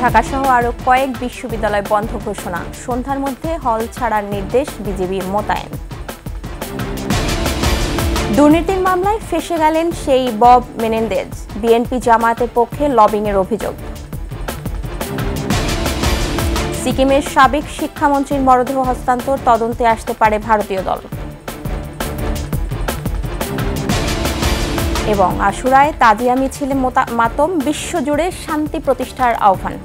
ঢাকাসহ আরও কয়েক বিশ্ববিদ্যালয় বন্ধ ঘোষণা, সন্ধ্যার মধ্যে হল ছাড়ার নির্দেশ বিজিবি মোতায়েন। দুর্নীতির মামলায় ফেঁসে গেলেন সেই বব মেনেন্দেজ, বিএনপি জামায়াতের পক্ষে লবিংয়ের অভিযোগ। সিকিমের সাবেক শিক্ষামন্ত্রীর মরদেহ হস্তান্তর, তদন্তে আসতে পারে ভারতীয় দল। এবং আশুরায় তাজিয়া মিছিলে মাতম, বিশ্বজুড়ে শান্তি প্রতিষ্ঠার আহ্বান।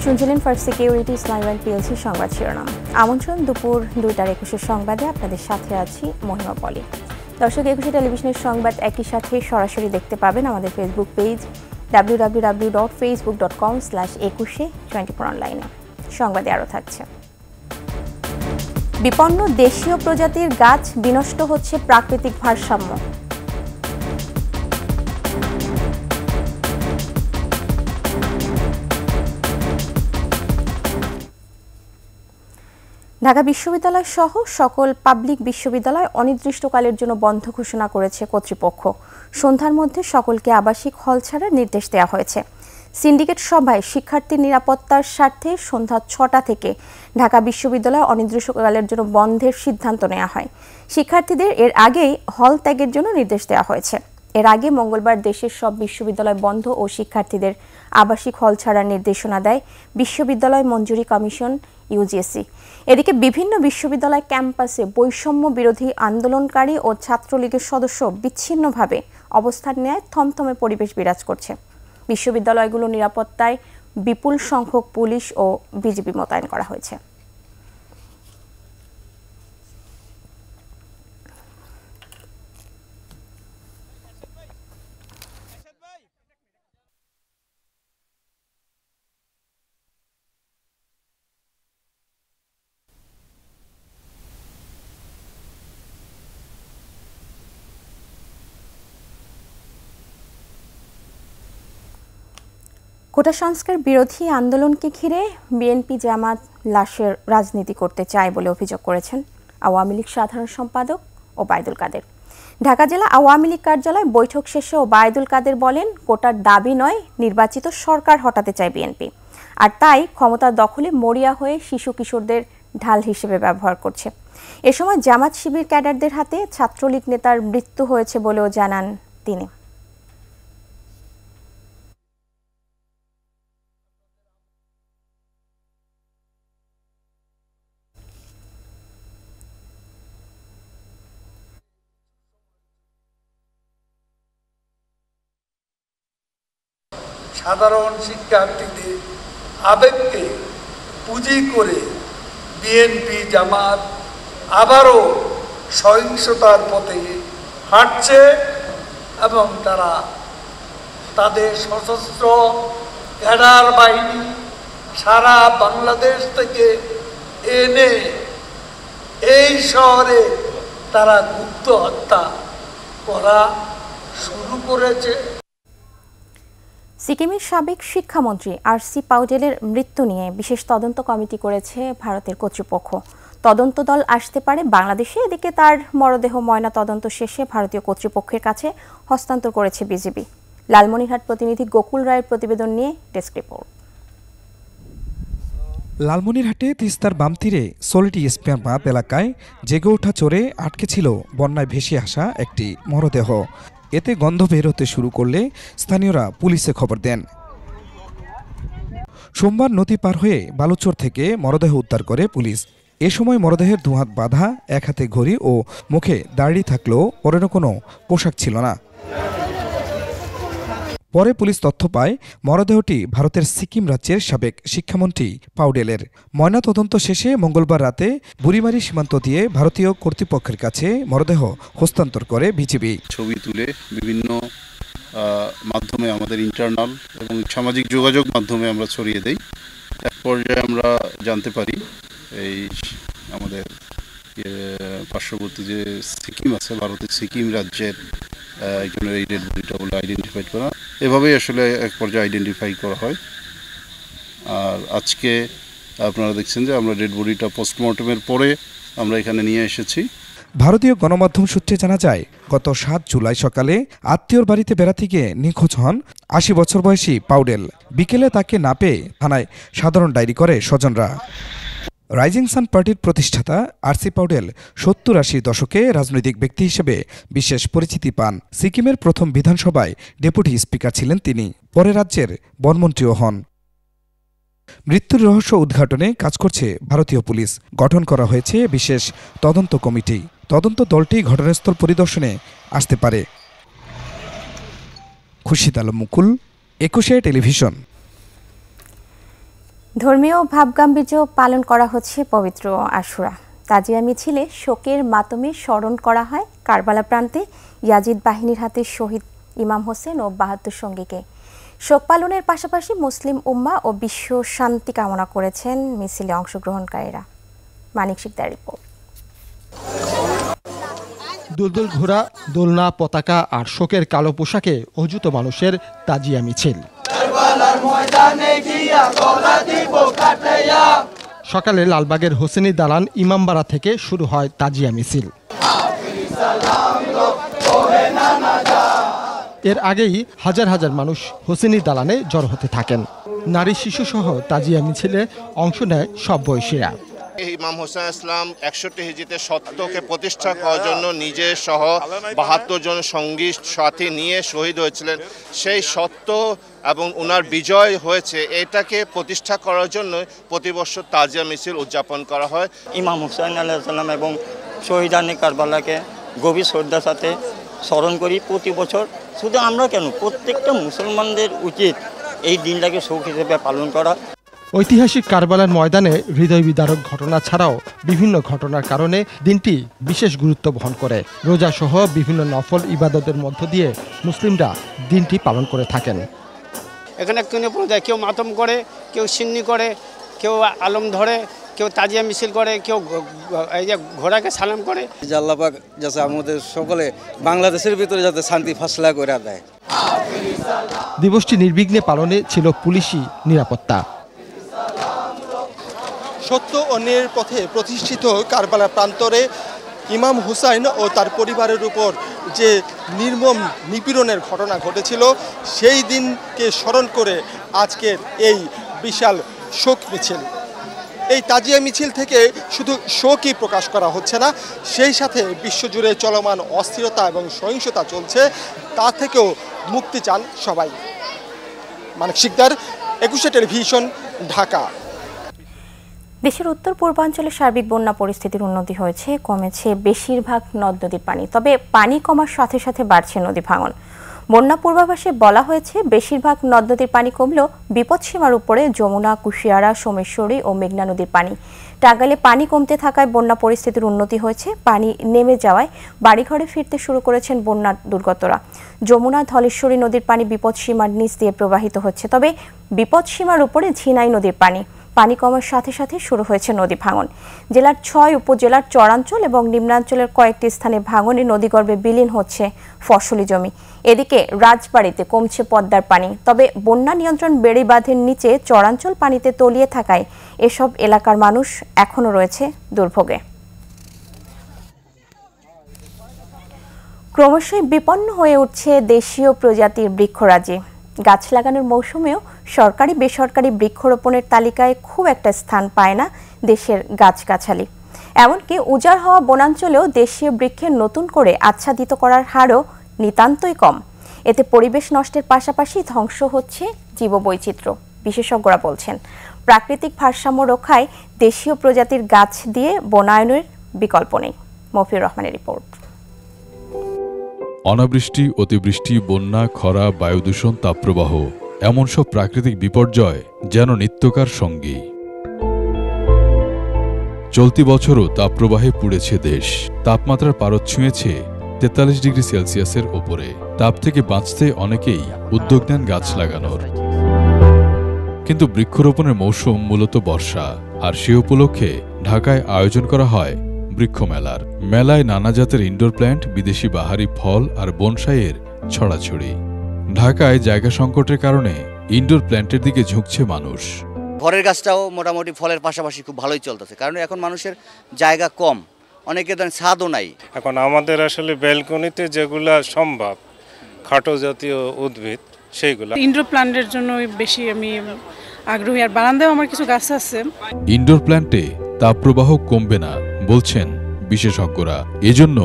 শুনছিলেন ফার্স্ট সিকিউরিটি ইসলামী ব্যাংক পিএলসি সংবাদ শিরোনাম। আমন্ত্রণ দুপুর 2:21 সংবাদে, আপনাদের সাথে আছি মহিমা পলি। দর্শক, 21 টেলিভিশনের সংবাদ একই সাথে সরাসরি দেখতে পাবেন আমাদের ফেসবুক পেজ www.facebook.com/21 অনলাইনে। সংবাদে আরও থাকছে, বিপন্ন দেশীয় প্রজাতির গাছ বিনষ্ট হচ্ছে প্রাকৃতিক ভারসাম্য। ঢাকা বিশ্ববিদ্যালয় সহ সকল পাবলিক বিশ্ববিদ্যালয় অনির্দিষ্টকালের জন্য বন্ধ ঘোষণা করেছে কর্তৃপক্ষ। সন্ধ্যার মধ্যে সকলকে আবাসিক হল ছাড়ার নির্দেশ দেওয়া হয়েছে। সিন্ডিকেট সভায় শিক্ষার্থীর নিরাপত্তার স্বার্থে সন্ধ্যা 6টা থেকে ঢাকা বিশ্ববিদ্যালয় অনির্দিষ্টকালের জন্য বন্ধের সিদ্ধান্ত নেওয়া হয়। শিক্ষার্থীদের এর আগেই হল ত্যাগের জন্য নির্দেশ দেওয়া হয়েছে। এর আগে মঙ্গলবার দেশের সব বিশ্ববিদ্যালয় বন্ধ ও শিক্ষার্থীদের আবাসিক হল ছাড়ার নির্দেশনা দেয় বিশ্ববিদ্যালয় মঞ্জুরি কমিশন ইউজিসি। এদিকে বিভিন্ন বিশ্ববিদ্যালয় ক্যাম্পাসে বৈষম্য বিরোধী আন্দোলনকারী ও ছাত্রলীগের সদস্য বিচ্ছিন্নভাবে অবস্থান নেয় থমথমে পরিবেশ বিরাজ করছে। বিশ্ববিদ্যালয়গুলোর নিরাপত্তায় বিপুল সংখ্যক পুলিশ ও বিজিবি মোতায়েন করা হয়েছে। কোটা সংস্কার বিরোধী আন্দোলনকে ঘিরে বিএনপি জামাত লাশের রাজনীতি করতে চায় বলে অভিযোগ করেছেন আওয়ামী লীগ সাধারণ সম্পাদক ওবায়দুল কাদের। ঢাকা জেলা আওয়ামী লীগ কার্যালয়ে বৈঠক শেষে ওবায়দুল কাদের বলেন, কোটার দাবি নয়, নির্বাচিত সরকার হটাতে চায় বিএনপি, আর তাই ক্ষমতা দখলে মরিয়া হয়ে শিশু কিশোরদের ঢাল হিসেবে ব্যবহার করছে। এ সময় জামাত শিবির ক্যাডারদের হাতে ছাত্রলীগ নেতার মৃত্যু হয়েছে বলেও জানান তিনি। সাধারণ শিক্ষার্থীদের আবেগকে পুঁজি করে বিএনপি জামাত আবারও সহিংসতার পথে হাঁটছে এবং তারা তাদের সশস্ত্র ক্যাডার বাহিনী সারা বাংলাদেশ থেকে এনে এই শহরে তারা গুপ্ত হত্যা করা শুরু করেছে। সিকিমের সাবেক শিক্ষামন্ত্রী আর.সি. পাউডেলের মৃত্যু নিয়ে বিশেষ তদন্ত কমিটি করেছে ভারতের কর্তৃপক্ষ। তদন্ত দল আসতে পারে বাংলাদেশে। এদিকে তার মরদেহ ময়না তদন্ত শেষে ভারতীয় কর্তৃপক্ষের কাছে হস্তান্তর করেছে বিজিবি। লালমনিরহাট প্রতিনিধি গোকুল রায়ের প্রতিবেদন নিয়ে ডেস্ক রিপোর্ট। লালমনিরহাটে তিস্তার বাম তীরে সোলিটি স্পেয়ার বাঁধ এলাকায় জেগে ওঠা চরে আটকে ছিল বন্যায় ভেসে আসা একটি মরদেহ। এতে গন্ধ বের হতে শুরু করলে স্থানীয়রা পুলিশে খবর দেন। সোমবার নদী পার হয়ে বালুচর থেকে মরদেহ উদ্ধার করে পুলিশ। এ সময় মরদেহের দুহাত বাঁধা, এক হাতে ঘড়ি ও মুখে দাড়ি থাকলেও পরনে কোনো পোশাক ছিল না। পরে পুলিশ তথ্য পায় মরদেহটি ভারতের সিকিম রাজ্যের সাবেক শিক্ষামন্ত্রী পাউডেলের। ময়নাতদন্ত শেষে মঙ্গলবার রাতে বুড়িমারি সীমান্ত দিয়ে ভারতীয় কর্তৃপক্ষের কাছে মরদেহ হস্তান্তর করে বিজিবি। ছবি তুলে বিভিন্ন মাধ্যমে আমাদের ইন্টারনাল এবং সামাজিক যোগাযোগ মাধ্যমে আমরা ছড়িয়ে দেই। এক পর্যায়ে আমরা জানতে পারি এই আমাদের পার্শ্ববর্তী যে সিকিম আছে, ভারতের সিকিম রাজ্যের একজনের এই ডেড বডিটা বলে আইডেন্টিফাই করা, এভাবেই আসলে এক পর্যায়ে আইডেন্টিফাই করা হয়। আর আজকে আপনারা দেখছেন যে আমরা ডেড বডিটা পোস্টমর্টমের পরে আমরা এখানে নিয়ে এসেছি। ভারতীয় গণমাধ্যম সূত্রে জানা যায়, গত ৭ জুলাই সকালে আত্মীয়র বাড়িতে বেড়াতে গিয়ে নিখোঁজ হন ৮০ বছর বয়সী পাউডেল। বিকেলে তাকে না পেয়ে থানায় সাধারণ ডায়েরি করে স্বজনরা। রাইজিং সান পার্টির প্রতিষ্ঠাতা আরসি পাউডেল ৭০-৮০ দশকে রাজনৈতিক ব্যক্তি হিসেবে বিশেষ পরিচিতি পান। সিকিমের প্রথম বিধানসভায় ডেপুটি স্পিকার ছিলেন তিনি। পরে রাজ্যের বনমন্ত্রীও হন। মৃত্যুর রহস্য উদ্ঘাটনে কাজ করছে ভারতীয় পুলিশ। গঠন করা হয়েছে বিশেষ তদন্ত কমিটি। তদন্ত দলটি ঘটনাস্থল পরিদর্শনে আসতে পারে। খুরশিদ আলম মুকুল, ২১ টেলিভিশন। ধর্মীয় ভাবগাম্ভীর্য পালন করা হচ্ছে পবিত্র আশুরা। তাজিয়া মিছিলে শোকের মাতমে স্মরণ করা হয় কারবালা প্রান্তে ইয়াজিদ বাহিনীর হাতে শহীদ ইমাম হোসেন ও ৭২ সঙ্গীকে। শোক পালনের পাশাপাশি মুসলিম উম্মাহ ও বিশ্ব শান্তি কামনা করেছেন মিছিলে অংশগ্রহণকারীরা। মানিক শিকদার রিপোর্ট। দুলদুল ঘোড়া, দোলনা, পতাকা আর শোকের কালো পোশাকে অযুত মানুষের তাজিয়া মিছিল। সকালে লালবাগের হোসেনি দালান ইমামবাড়া থেকে শুরু হয় তাজিয়া মিছিল। এর আগেই হাজার হাজার মানুষ হোসেনি দালানে জড়ো হতে থাকেন। নারী শিশু সহ তাজিয়া মিছিলে অংশ নেয় সব বয়সীরা। ইমাম হোসেন ইসলাম ৬১ হিজরিতে সত্যকে প্রতিষ্ঠা করার জন্য নিজে সহ ৭২ জন সঙ্গী সাথী নিয়ে শহীদ হয়েছিলেন। সেই সত্য এবং ওনার বিজয় হয়েছে, এটাকে প্রতিষ্ঠা করার জন্য প্রতি বছর তাজিয়া মিছিল উদযাপন করা হয়। ইমাম হুসাইন আলাইহিস সালাম এবং শহীদানে কারবালাকে গভীর শ্রদ্ধার সাথে স্মরণ করি প্রতি বছর। শুধু আমরা কেন, প্রত্যেকটা মুসলমানদের উচিত এই দিনটাকে শোক হিসেবে পালন করা। ঐতিহাসিক কারবালার ময়দানে হৃদয় বিদারক ঘটনা ছাড়াও বিভিন্ন ঘটনার কারণে দিনটি বিশেষ গুরুত্ব বহন করে। রোজা সহ বিভিন্ন নফল ইবাদতের মধ্য দিয়ে মুসলিমরা দিনটি পালন করে থাকেন। এখানে কেউ মাতম করে, কেউ সিন্নি করে, কেউ আলম ধরে, কেউ তাজিয়া মিছিল করে, কেউ এই যে ঘোড়াকে সালাম করে। আল্লাহ পাক যাতে আমাদের সকলে বাংলাদেশের ভিতরে যাতে শান্তি ফাসলা করে দেয়। দিবসটি নির্বিঘ্নে পালনে ছিল পুলিশি নিরাপত্তা। সত্য ও ন্যায়ের পথে প্রতিষ্ঠিত কারবালা প্রান্তরে ইমাম হুসাইন ও তার পরিবারের উপর যে নির্মম নিপীড়নের ঘটনা ঘটেছিল, সেই দিনকে স্মরণ করে আজকের এই বিশাল শোক মিছিল। এই তাজিয়া মিছিল থেকে শুধু শোকই প্রকাশ করা হচ্ছে না, সেই সাথে বিশ্বজুড়ে চলমান অস্থিরতা এবং সহিংসতা চলছে, তা থেকেও মুক্তি চান সবাই। মানিক শিকদার, ২১ টেলিভিশন, ঢাকা। দেশের উত্তর পূর্বাঞ্চলে সার্বিক বন্যা পরিস্থিতির উন্নতি হয়েছে, কমেছে বেশিরভাগ নদ নদীর পানি। তবে পানি কমার সাথে সাথে বাড়ছে নদী ভাঙন। বন্যা পূর্বাভাসে বলা হয়েছে বেশিরভাগ নদ নদীর পানি কমলেও বিপদসীমার উপরে যমুনা, কুশিয়ারা, সোমেশ্বরী ও মেঘনা নদীর পানি। টাঙ্গাইলে পানি কমতে থাকায় বন্যা পরিস্থিতির উন্নতি হয়েছে। পানি নেমে যাওয়ায় বাড়িঘরে ফিরতে শুরু করেছেন বন্যা দুর্গতরা। যমুনা, ধলেশ্বরী নদীর পানি বিপদসীমার নিচ দিয়ে প্রবাহিত হচ্ছে। তবে বিপদসীমার উপরে ঝিনাই নদীর পানি কমার সাথে সাথে শুরু হয়েছে নদী ভাঙন। জেলার ৬ উপজেলার চরাঞ্চল এবং নিম্নাঞ্চলের কয়েকটি স্থানে ভাঙনে নদীগর্ভে বিলীন হচ্ছে ফসলি জমি। এদিকে রাজবাড়ীতে কমছে পদ্মার পানি। তবে বন্যা নিয়ন্ত্রণ বেড়িবাঁধের নিচে চরাঞ্চল পানিতে তলিয়ে থাকায় এসব এলাকার মানুষ এখনও রয়েছে দুর্ভোগে। ক্রমশই বিপন্ন হয়ে উঠছে দেশীয় প্রজাতির বৃক্ষরাজি। গাছ লাগানোর মৌসুমেও সরকারি বেসরকারি বৃক্ষরোপণের তালিকায় খুব একটা স্থান পায় না দেশের গাছগাছালি। এমনকি উজাড় হওয়া বনাঞ্চলেও দেশীয় বৃক্ষের নতুন করে আচ্ছাদিত করার হারও নিতান্তই কম। এতে পরিবেশ নষ্টের পাশাপাশি ধ্বংস হচ্ছে জীববৈচিত্র্য। বিশেষজ্ঞরা বলছেন প্রাকৃতিক ভারসাম্য রক্ষায় দেশীয় প্রজাতির গাছ দিয়ে বনায়নের বিকল্প নেই। মফিউর রহমানের রিপোর্ট। অনাবৃষ্টি, অতিবৃষ্টি, বন্যা, খরা, বায়ুদূষণ, তাপপ্রবাহ এমন সব প্রাকৃতিক বিপর্যয় যেন নিত্যকার সঙ্গী। চলতি বছরও তাপপ্রবাহে পুড়েছে দেশ। তাপমাত্রার পারদ ছুঁয়েছে ৪৩ ডিগ্রি সেলসিয়াসের ওপরে। তাপ থেকে বাঁচতে অনেকেই উদ্যোগ নেন গাছ লাগানোর। কিন্তু বৃক্ষরোপণের মৌসুম মূলত বর্ষা, আর সে উপলক্ষে ঢাকায় আয়োজন করা হয় বৃক্ষমেলার। মেলায় নানা জাতের ইনডোর প্ল্যান্ট, বিদেশি বাহারি ফল আর বনসাইয়ের ছড়াছড়ি। ঢাকায় জায়গা সংকটের কারণে ইনডোর প্ল্যান্টের দিকে ঝুঁকছে মানুষ। ঘরের গাছটাও মোটামুটি ফলের পাশাপাশি খুব ভালোই চলতেছে, কারণ এখন মানুষের জায়গা কম, অনেকে ধরেন ছাদও নাই। এখন আমাদের আসলে ব্যালকনিতে যেগুলা সম্ভব খাটো জাতীয় উদ্ভিদ সেইগুলো ইনডোর প্ল্যান্টের জন্য বেশি আমি আগ্রহী, আর বারান্দায় আমার কিছু গাছ আছে। ইনডোর প্ল্যান্টে তাপপ্রবাহ কমবে না বলছেন বিশেষজ্ঞরা। এজন্য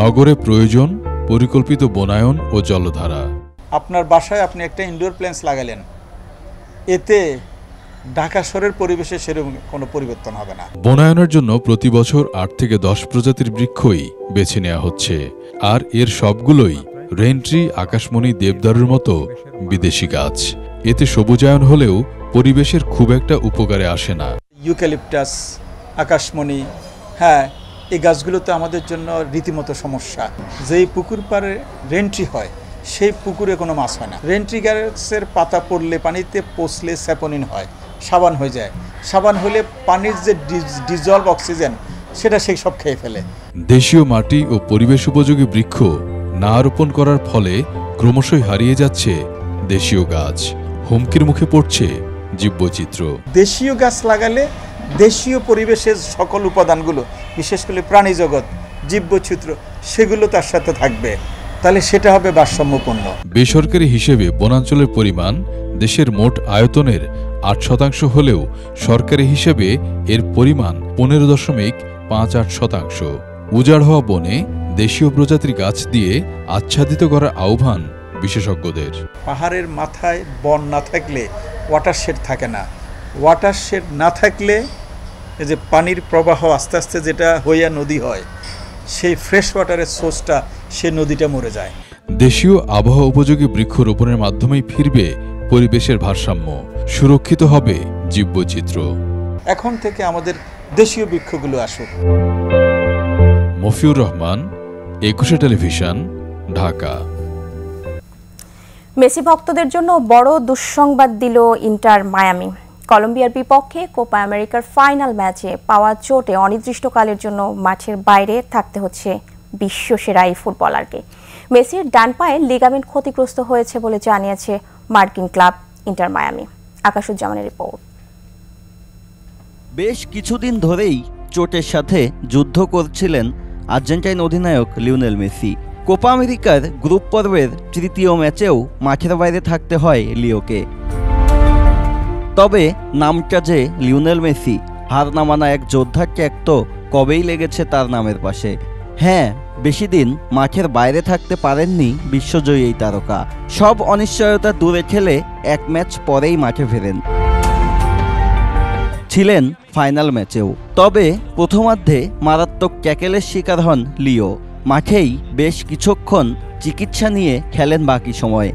নগরে প্রয়োজন পরিকল্পিত বনায়ন ও জলধারা। আপনার বাসায় আপনি একটা ইনডোর প্ল্যান্টস লাগালেন, এতে ঢাকা শহরের পরিবেশে সেরকম কোনো পরিবর্তন হবে না। বনায়নের জন্য প্রতি বছর 8 থেকে 10 প্রজাতির বৃক্ষই বেছে নেওয়া হচ্ছে, আর এর সবগুলোই রেনট্রি, আকাশমণি, দেবদারুর মতো বিদেশি গাছ। এতে সবুজায়ন হলেও পরিবেশের খুব একটা উপকারে আসে না। ইউক্যালিপটাস, আকাশমণি, হ্যাঁ, এই গাছগুলো তো আমাদের জন্য রীতিমতো সমস্যা। যেই পুকুর পাড়ে রেনট্রি হয় সেই পুকুরে কোনো মাছ হয় না। রেনট্রি গাছের পাতা পড়লে, পানিতে পচলে স্যাপোনিন হয়, সাবান হয়ে যায়। সাবান হলে পানির যে ডিজলভ অক্সিজেন সেটা সেই সব খেয়ে ফেলে। দেশীয় মাটি ও পরিবেশ উপযোগী বৃক্ষ না রোপণ করার ফলে ক্রমশই হারিয়ে যাচ্ছে দেশীয় গাছ। হুমকির মুখে পড়ছে জীববৈচিত্র্য। দেশীয় গাছ লাগালে দেশীয় পরিবেশের সকল উপাদানগুলো, বিশেষ করে প্রাণী জগৎ, জীববৈচিত্র্য, সেগুলো তার সাথে থাকবে, তাহলে সেটা হবে ভারসাম্যপূর্ণ। বেসরকারি হিসেবে বনাঞ্চলের পরিমাণ দেশের মোট আয়তনের 8% হলেও সরকারি হিসেবে এর পরিমাণ 15.58%। উজাড় হওয়া বনে দেশীয় প্রজাতির গাছ দিয়ে আচ্ছাদিত করার আহ্বান বিশেষজ্ঞদের। পাহাড়ের মাথায় বন না থাকলে ওয়াটারশেড থাকে না, ওয়াটারশেড না থাকলে এই যে পানির প্রবাহ আস্তে আস্তে যেটা হইয়া নদী হয়, সেই ফ্রেশ ওয়াটারের সোর্সটা সে নদীটা মরে যায়। দেশীয় আবহাওয়া উপযোগী বৃক্ষরোপণের মাধ্যমেই ফিরবে পরিবেশের ভারসাম্য, সুরক্ষিত হবে জীববৈচিত্র্য। এখন থেকে আমাদের দেশীয় বৃক্ষগুলো আসুক। মফিউর রহমান, 21 টেলিভিশন, ঢাকা। মেসি ভক্তদের জন্য বড় দুঃসংবাদ দিল ইন্টার মায়ামি। কলম্বিয়ার বিপক্ষে কোপা আমেরিকার ফাইনাল ম্যাচে পাওয়া চোটে অনির্দিষ্টকালের জন্য মাঠের বাইরে থাকতে হচ্ছে বিশ্বসেরা এই ফুটবলারকে। মেসির ডান পায়ে লিগামেন্ট ক্ষতিগ্রস্ত হয়েছে বলে জানিয়েছে মার্কিন ক্লাব ইন্টার মায়ামি। আকাশুজ্জামানের রিপোর্ট। বেশ কিছুদিন ধরেই চোটের সাথে যুদ্ধ করছিলেন আর্জেন্টাইন অধিনায়ক লিওনেল মেসি। কোপা আমেরিকার গ্রুপ পর্বের তৃতীয় ম্যাচেও মাঠের বাইরে থাকতে হয় লিওকে। তবে নামটা যে লিওনেল মেসি, হার না মানা এক যোদ্ধার ট্যাগ তো কবেই লেগেছে তার নামের পাশে। হ্যাঁ, বেশি দিন মাঠের বাইরে থাকতে পারেননি বিশ্বজয়ী এই তারকা। সব অনিশ্চয়তা দূরে ঠেলে এক ম্যাচ পরেই মাঠে ফেরেন, ছিলেন ফাইনাল ম্যাচেও। তবে প্রথমার্ধে মারাত্মক ট্যাকেলের শিকার হন লিও। মাঠেই বেশ কিছুক্ষণ চিকিৎসা নিয়ে খেলেন বাকি সময়।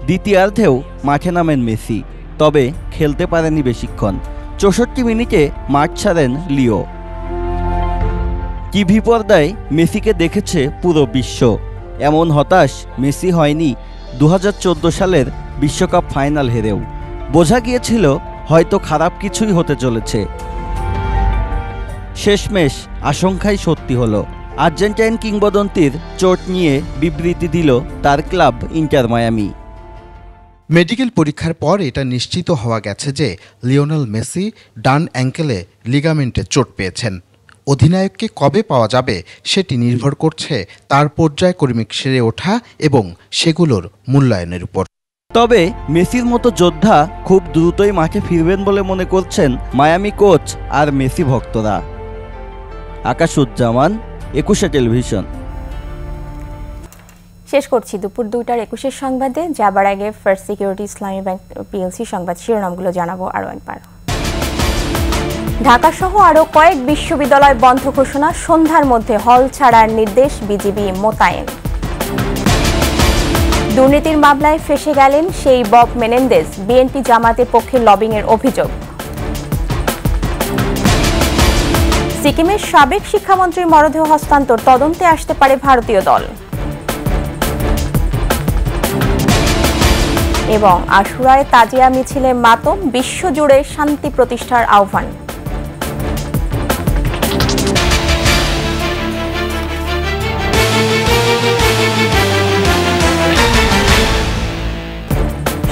দ্বিতীয়ার্ধেও মাঠে নামেন মেসি, তবে খেলতে পারেনি বেশিক্ষণ। 64 মিনিটে মাঠ ছাড়েন লিও। টিভি পর্দায় মেসিকে দেখেছে পুরো বিশ্ব। এমন হতাশ মেসি হয়নি 2014 সালের বিশ্বকাপ ফাইনাল হেরেও। বোঝা গিয়েছিল হয়তো খারাপ কিছুই হতে চলেছে। শেষমেশ আশঙ্কাই সত্যি হলো। আর্জেন্টাইন কিংবদন্তির চোট নিয়ে বিবৃতি দিল তার ক্লাব ইন্টার মায়ামি। মেডিকেল পরীক্ষার পর এটা নিশ্চিত হওয়া গেছে যে লিওনেল মেসি ডান অ্যাঙ্কেলে লিগামেন্টে চোট পেয়েছেন। অধিনায়ককে কবে পাওয়া যাবে সেটি নির্ভর করছে তার পর্যায়ক্রমিক সেরে ওঠা এবং সেগুলোর মূল্যায়নের উপর। তবে মেসির মতো যোদ্ধা খুব দ্রুতই মাঠে ফিরবেন বলে মনে করছেন মায়ামি কোচ আর মেসি ভক্তরা। আকাশুজ্জামান, 21 টেলিভিশন। শেষ করছি দুপুর 2টার 21 সংবাদে যাবার আগে ফার্স্ট সিকিউরিটি ইসলামী ব্যাংক পিএলসি সংবাদ শিরোনামগুলো জানাবো আরও একবার। ঢাকা সহ আরও কয়েক বিশ্ববিদ্যালয় বন্ধ ঘোষণা, সন্ধ্যার মধ্যে হল ছাড়ার নির্দেশ, বিজিবি মোতায়েন। দুর্নীতির মামলায় ফেঁসে গেলেন সেই বব মেনেন্দেজ, বিএনপি জামাতের পক্ষে লবিংয়ের অভিযোগ। সিকিমের সাবেক শিক্ষামন্ত্রীর মরদেহ হস্তান্তর, তদন্তে আসতে পারে ভারতীয় দল। এবং আশুরায় তাজিয়া মিছিলে মাতম, বিশ্বজুড়ে শান্তি প্রতিষ্ঠার আহ্বান।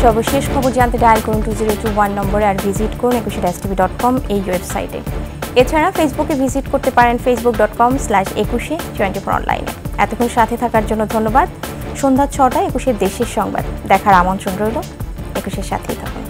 সর্বশেষ খবর জানতে ডায়াল করুন 2021 নম্বরে আর ভিজিট করুন ekushe-tv.com এই ওয়েবসাইটে। এছাড়া ফেসবুকে ভিজিট করতে পারেন facebook.com/21he24 অনলাইনে। এতক্ষণ সাথে থাকার জন্য ধন্যবাদ। সন্ধ্যা ৬টায় একুশের দেশের সংবাদ দেখার আমন্ত্রণ রইল। একুশের সাথেই থাকুন।